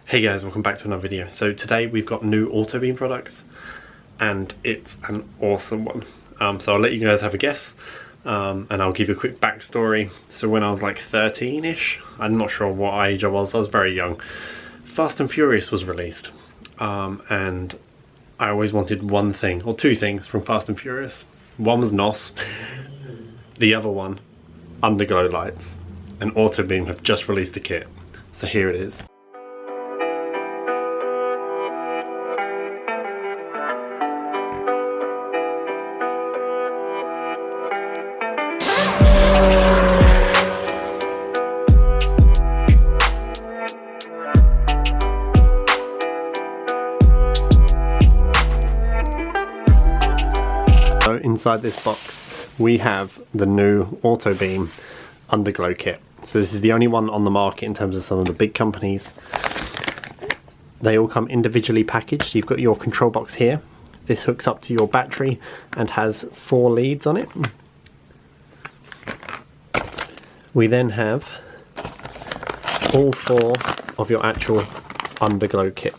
Hey guys, welcome back to another video. So today we've got new Autobeam products and it's an awesome one. So I'll let you guys have a guess and I'll give you a quick backstory. So when I was like 13-ish, I'm not sure what age I was very young, Fast and Furious was released and I always wanted one thing, or two things from Fast and Furious. One was NOS, the other one, Underglow lights, and Autobeam have just released a kit. So here it is. So inside this box we have the new Autobeam Underglow kit. So this is the only one on the market in terms of some of the big companies. They all come individually packaged. You've got your control box here. This hooks up to your battery and has 4 leads on it. We then have all 4 of your actual Underglow kit.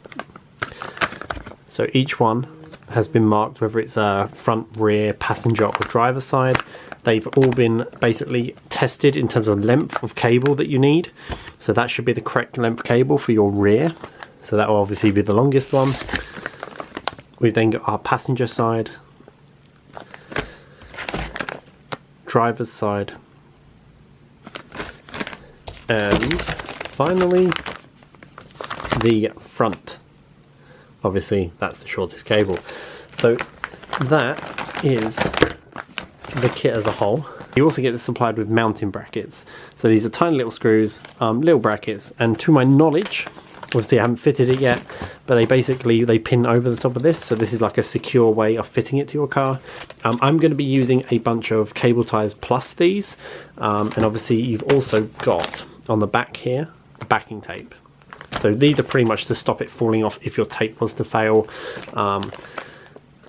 So each one has been marked, whether it's front, rear, passenger or driver side. They've all been basically tested in terms of length of cable that you need. So that should be the correct length cable for your rear. So that will obviously be the longest one. We've then got our passenger side, driver's side, and finally the front. Obviously that's the shortest cable. So that is the kit as a whole. You also get this supplied with mounting brackets. So these are tiny little screws, little brackets, and to my knowledge, obviously I haven't fitted it yet, but they pin over the top of this, so this is like a secure way of fitting it to your car. I'm going to be using a bunch of cable ties plus these, and obviously you've also got on the back here backing tape. So these are pretty much to stop it falling off if your tape was to fail.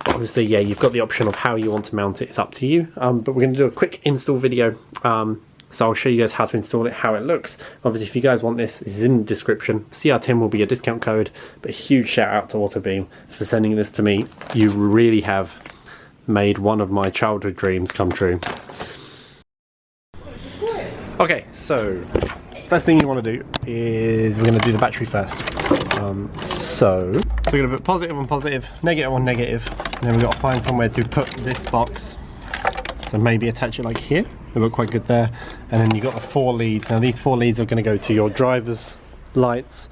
Obviously, yeah, you've got the option of how you want to mount it. It's up to you. But we're going to do a quick install video. So I'll show you guys how to install it, how it looks. Obviously, if you guys want this is in the description. CR10 will be a discount code. But a huge shout out to Autobeam for sending this to me. You really have made one of my childhood dreams come true. Okay, so first thing you want to do is we're going to do the battery first. So we're going to put positive on positive, negative on negative, and then we've got to find somewhere to put this box. So maybe attach it like here, it'll look quite good there. And then you've got the 4 leads. Now these 4 leads are going to go to your driver's lights,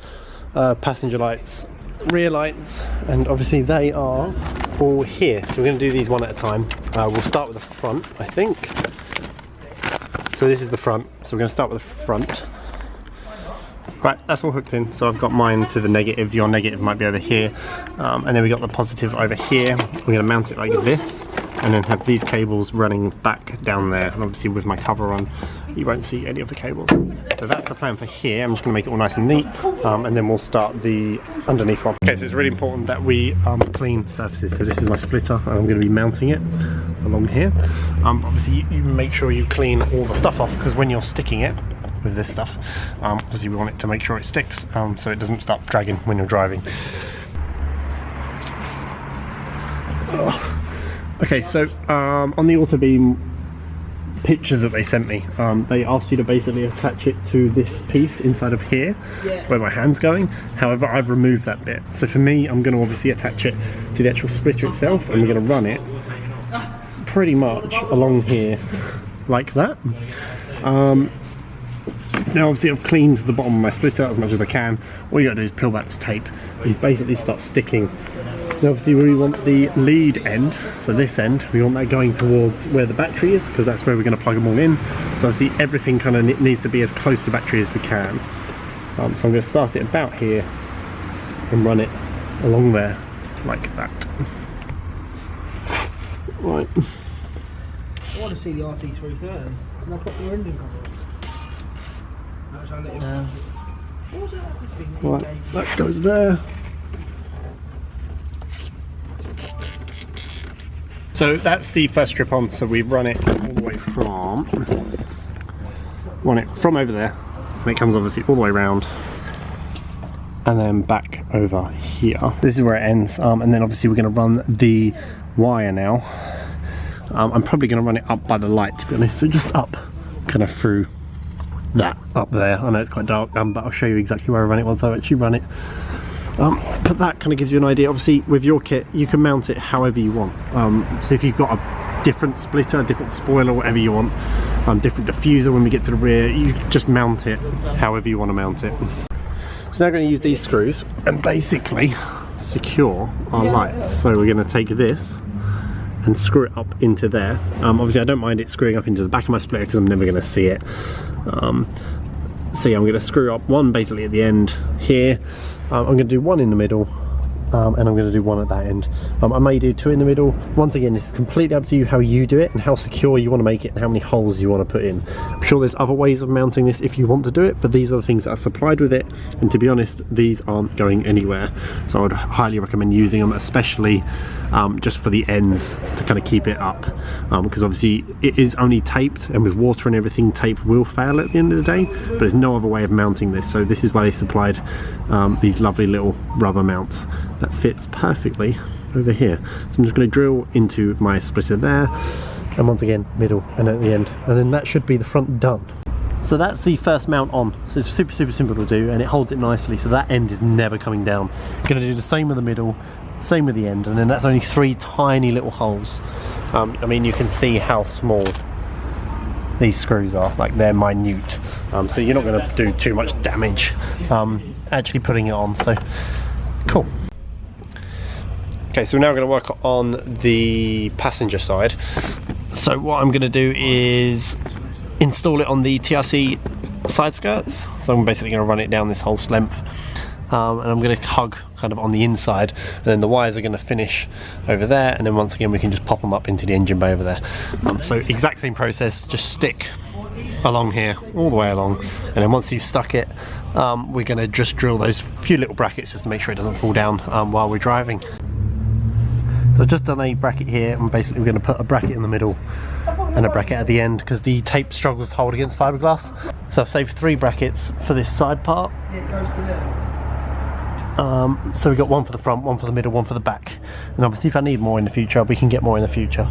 passenger lights, rear lights, and obviously they are all here. So we're going to do these one at a time. We'll start with the front, I think. So this is the front, so we're going to start with the front. Right, that's all hooked in, so I've got mine to the negative, your negative might be over here, and then we got the positive over here. We're going to mount it like this, and then have these cables running back down there, and obviously with my cover on, you won't see any of the cables. So that's the plan for here. I'm just going to make it all nice and neat, and then we'll start the underneath one. Okay, so it's really important that we clean surfaces, so this is my splitter, and I'm going to be mounting it along here. Obviously you make sure you clean all the stuff off, because when you're sticking it with this stuff, obviously we want it to make sure it sticks, so it doesn't start dragging when you're driving. Okay, so on the Autobeam pictures that they sent me, they asked you to basically attach it to this piece inside of here, where my hand's going. However, I've removed that bit. So for me, I'm going to obviously attach it to the actual splitter itself, and we're going to run it pretty much along here like that. Now obviously I've cleaned the bottom of my splitter as much as I can. All you gotta do is peel back this tape and basically start sticking. Now obviously we want the lead end, so this end, we want that going towards where the battery is, because that's where we're going to plug them all in. So obviously everything kind of needs to be as close to the battery as we can. So I'm going to start it about here and run it along there like that. Right. I want to see the RT330. Can I put your engine cover on? What was that other thing that Right, that goes there. So that's the first strip on, so we've run it all the way from over there, and it comes obviously all the way around and then back over here. This is where it ends, and then obviously we're going to run the wire now. I'm probably going to run it up by the light, to be honest, so just up kind of through that up there. I know it's quite dark, but I'll show you exactly where I run it once I actually run it. But that kind of gives you an idea. Obviously with your kit you can mount it however you want, so if you've got a different splitter, different spoiler, whatever you want, different diffuser when we get to the rear, you just mount it however you want to mount it. So now I'm going to use these screws and basically secure our lights. So we're going to take this and screw it up into there. Obviously I don't mind it screwing up into the back of my splitter because I'm never going to see it. So yeah, I'm going to screw up one basically at the end here. I'm going to do one in the middle, and I'm going to do one at that end. I may do two in the middle. Once again, this is completely up to you how you do it and how secure you want to make it and how many holes you want to put in. I'm sure there's other ways of mounting this if you want to do it, but these are the things that are supplied with it, and to be honest, these aren't going anywhere. So I would highly recommend using them, especially just for the ends to kind of keep it up, because obviously it is only taped, and with water and everything, tape will fail at the end of the day, but there's no other way of mounting this. So this is why they supplied these lovely little rubber mounts that fits perfectly over here. So I'm just going to drill into my splitter there, and once again middle and at the end, and then that should be the front done. So that's the first mount on. So it's super simple to do, and it holds it nicely, so that end is never coming down. I'm going to do the same with the middle, same with the end, and then that's only 3 tiny little holes. I mean, you can see how small these screws are, like they're minute, so you're not going to do too much damage actually putting it on. So cool. Okay, so we're now going to work on the passenger side. So what I'm going to do is install it on the TRC side skirts. So I'm basically going to run it down this whole length, and I'm going to hug kind of on the inside, and then the wires are going to finish over there, and then once again we can just pop them up into the engine bay over there. So exact same process, just stick along here all the way along, and then once you've stuck it, we're going to just drill those few little brackets just to make sure it doesn't fall down while we're driving. So I've just done a bracket here, and basically we're going to put a bracket in the middle and a bracket at the end because the tape struggles to hold against fiberglass. So I've saved 3 brackets for this side part. So we've got one for the front, one for the middle, one for the back, and obviously if I need more in the future, we can get more in the future.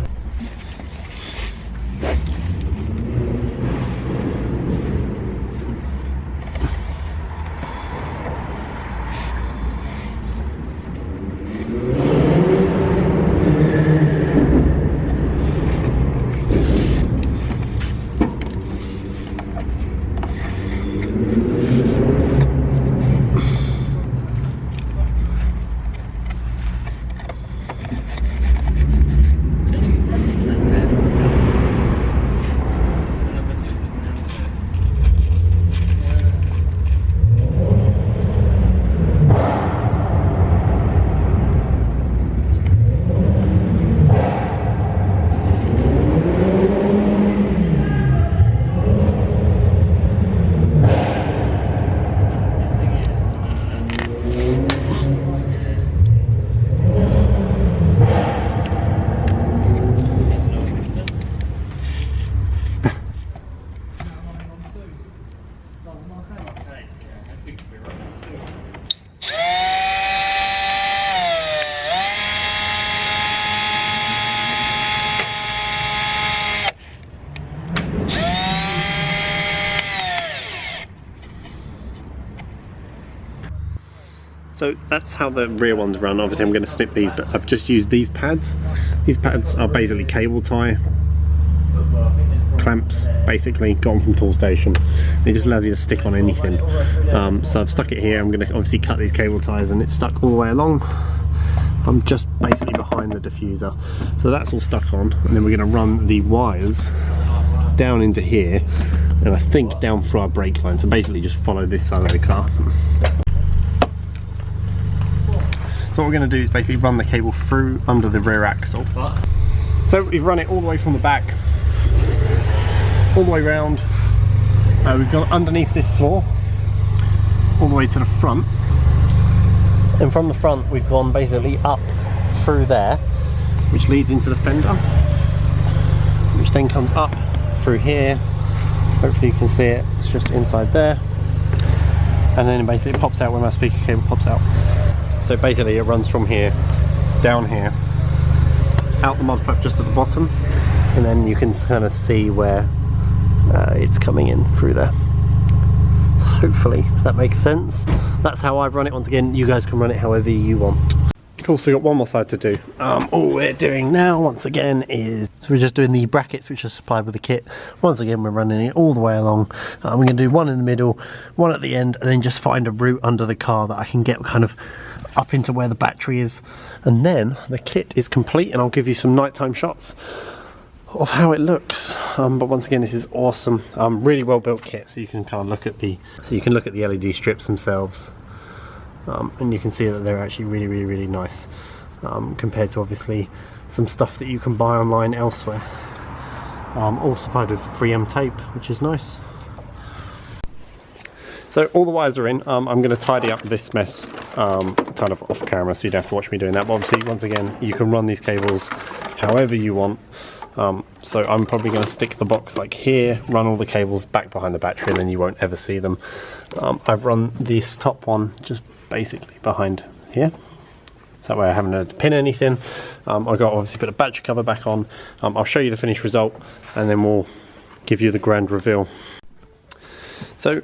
So that's how the rear ones run. Obviously I'm going to snip these, but I've just used these pads. These pads are basically cable tie clamps, basically, got them from Tool Station. They just allow you to stick on anything. So I've stuck it here. I'm going to obviously cut these cable ties, and it's stuck all the way along. I'm just basically behind the diffuser. So that's all stuck on, and then we're going to run the wires down into here, and I think down through our brake line. So basically just follow this side of the car. So what we're going to do is basically run the cable through under the rear axle. So we've run it all the way from the back, all the way round. We've gone underneath this floor, all the way to the front. And from the front we've gone basically up through there, which leads into the fender, which then comes up through here. Hopefully you can see it, it's just inside there. and then basically it pops out when my speaker cable pops out. So basically it runs from here, down here, out the mud flap just at the bottom, and then you can kind of see where it's coming in through there. So hopefully that makes sense. That's how I've run it. Once again, you guys can run it however you want. Cool, so we've got one more side to do. All we're doing now, once again, is so we're just doing the brackets which are supplied with the kit. Once again, we're running it all the way along. We're going to do one in the middle, one at the end, and then just find a route under the car that I can get kind of up into where the battery is. And then the kit is complete, and I'll give you some nighttime shots of how it looks. But once again, this is awesome. Really well built kit, so you can kind of look at the LED strips themselves. And you can see that they're actually really nice compared to obviously some stuff that you can buy online elsewhere. All supplied with 3M tape, which is nice. So all the wires are in. I'm going to tidy up this mess kind of off camera, so you don't have to watch me doing that. But obviously, once again, you can run these cables however you want. So I'm probably going to stick the box like here, run all the cables back behind the battery, and then you won't ever see them. I've run this top one just basically behind here, so that way I haven't had to pin anything. I've got to obviously put a battery cover back on. I'll show you the finished result, and then we'll give you the grand reveal. So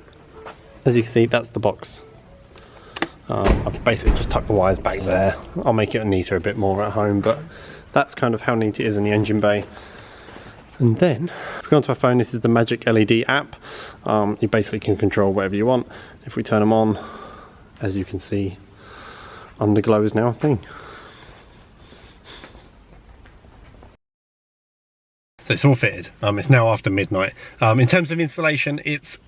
as you can see, that's the box. I've basically just tucked the wires back there. I'll make it neater a bit more at home, but that's kind of how neat it is in the engine bay. And then, if we go onto our phone, this is the Magic LED app. You basically can control whatever you want. If we turn them on, as you can see, Underglow is now a thing. So it's all fitted. It's now after midnight. In terms of installation, it's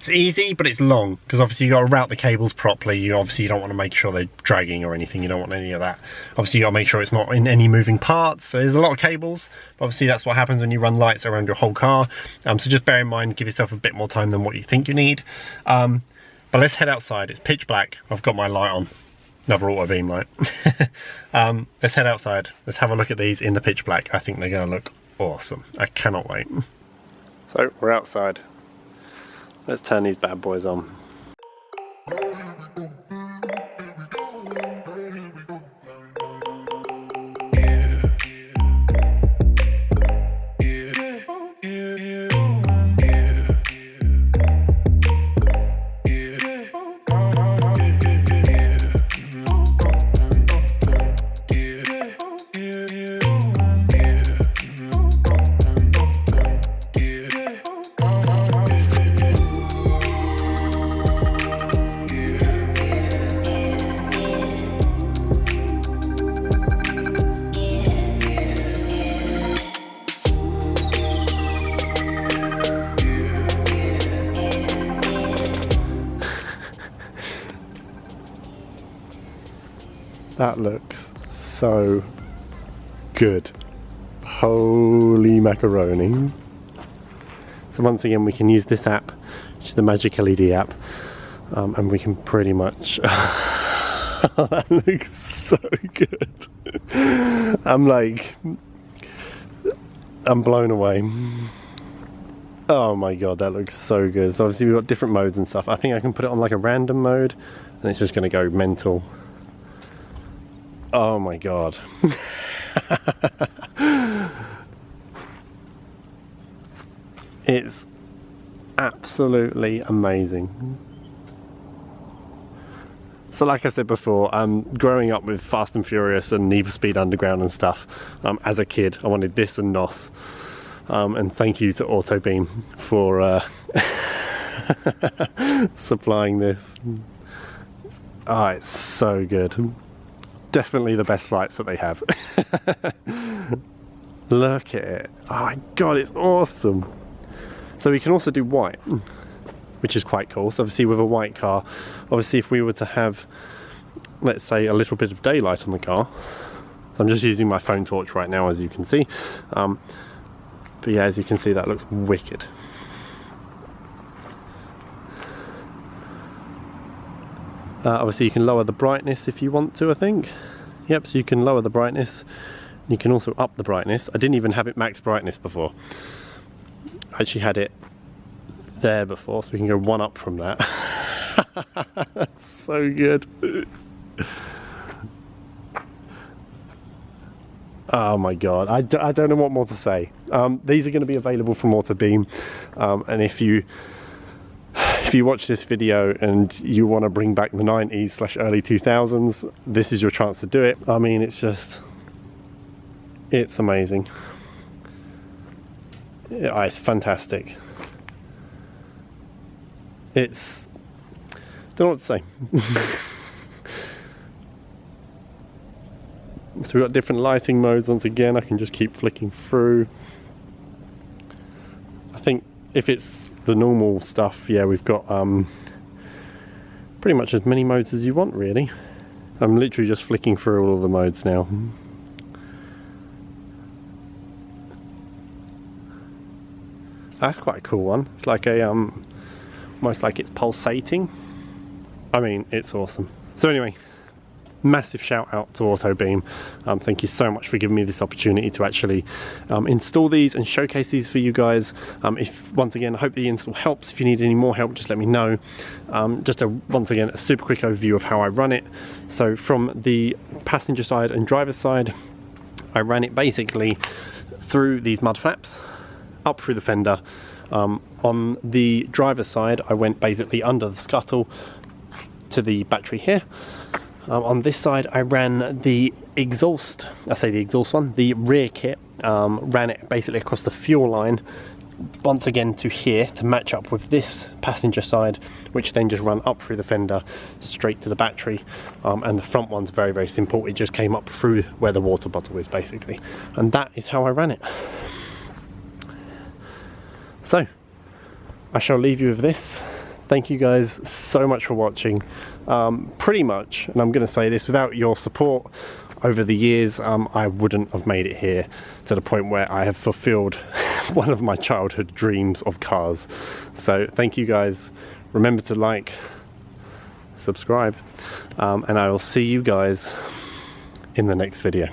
easy, but it's long, because obviously you got to route the cables properly. You don't want to make sure they're dragging or anything. You don't want any of that. Obviously you got to make sure it's not in any moving parts. So there's a lot of cables. Obviously that's what happens when you run lights around your whole car. So just bear in mind, give yourself a bit more time than what you think you need. But let's head outside. It's pitch black. I've got my light on, another Autobeam light. Let's head outside. Let's have a look at these in the pitch black. I think they're going to look awesome. I cannot wait. So we're outside. Let's turn these bad boys on. That looks so good. Holy macaroni. So once again, we can use this app, which is the Magic LED app, and we can pretty much... That looks so good. I'm blown away. Oh my god, that looks so good. So obviously we've got different modes and stuff. I think I can put it on like a random mode, and it's just going to go mental. Oh my god. It's absolutely amazing. So like I said before, growing up with Fast and Furious and Need for Speed Underground and stuff, as a kid I wanted this and NOS. And thank you to Autobeam for supplying this. Oh, it's so good. Definitely the best lights that they have. Look at it. Oh my god, it's awesome. So we can also do white, which is quite cool. So obviously with a white car, obviously if we were to have, let's say, a little bit of daylight on the car. So I'm just using my phone torch right now, as you can see. But yeah, as you can see, that looks wicked. Obviously you can lower the brightness if you want to, I think. Yep, so you can lower the brightness. You can also up the brightness. I didn't even have it max brightness before. I actually had it there before, so we can go one up from that. So good. Oh my god, I don't know what more to say. These are going to be available from Autobeam, and if you watch this video and you want to bring back the 90s / early 2000s, this is your chance to do it. I mean, it's amazing. Yeah, it's fantastic. Don't know what to say. So we've got different lighting modes. Once again, I can just keep flicking through. I think if it's the normal stuff, yeah, we've got pretty much as many modes as you want, really. I'm literally just flicking through all of the modes now. That's quite a cool one. It's like a almost like it's pulsating. I mean, it's awesome. So anyway, massive shout out to Autobeam. Thank you so much for giving me this opportunity to actually install these and showcase these for you guys. Once again, I hope the install helps. If you need any more help, just let me know. Once again, a super quick overview of how I run it. So from the passenger side and driver's side, I ran it basically through these mud flaps, up through the fender. On the driver's side, I went basically under the scuttle to the battery here. On this side, I ran the exhaust, the rear kit, ran it basically across the fuel line, once again to here to match up with this passenger side, which then just run up through the fender straight to the battery. And the front one's very, very simple. It just came up through where the water bottle is, basically. And that is how I ran it. So, I shall leave you with this. Thank you guys so much for watching. Pretty much, and I'm going to say this, without your support over the years, I wouldn't have made it here to the point where I have fulfilled one of my childhood dreams of cars. So thank you guys. Remember to like, subscribe, and I will see you guys in the next video.